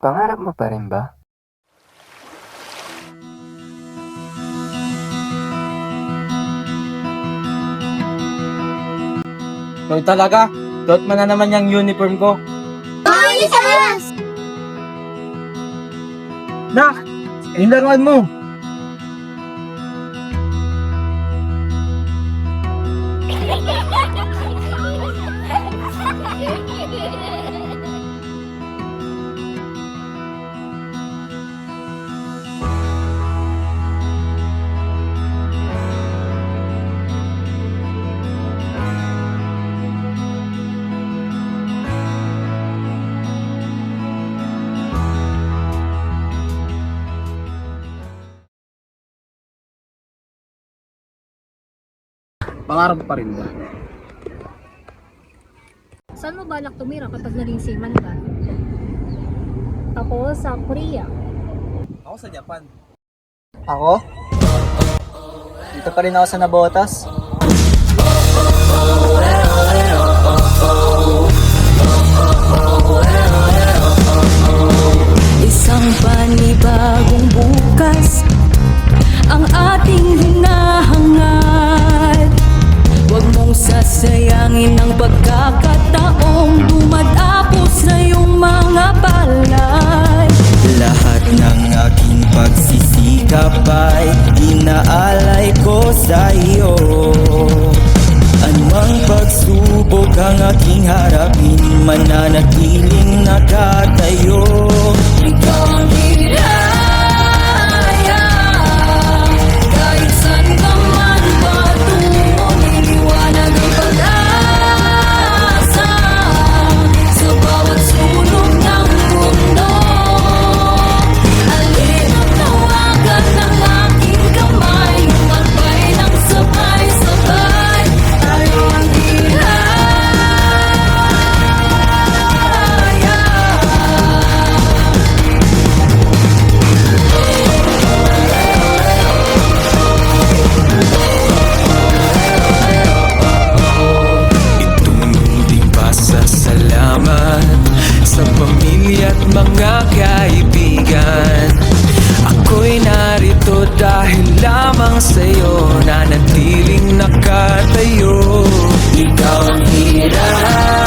Pangarap mo pa rin ba? Ikaw talaga, suot mo na naman yung uniform ko. Nak! Yung laruan mo! Pangarap pa rin ba? Saan mo balak tumira kapag naging seaman ka? Ako sa Korea. Ako sa Japan. Ako? Dito pa rin ako sa Nabotas. Isang panibagong bukas ang ating hinahangad. Huwag mong sasayangin ang pagkakataong dumadapos na yung mga palad. Lahat ng aking pagsisikap ay inaalay ko sa iyo. Anumang pagsubok ang aking harapin, mananatiling nakatayo. Ikaw ang hidaya, kahit saan ka man patungo, niliwanag ang pag-asa sa bawat sulok ng mundo. Alin ang tawagan ng aking kamay, magbay ng sabay-sabay, tayo ang hidaya. Itunuding pasasalamat sa pamilya at mga kaibigan. Ako'y narito dahil lamang sa'yo, nanatiling nakatayo. Ikaw ang hirap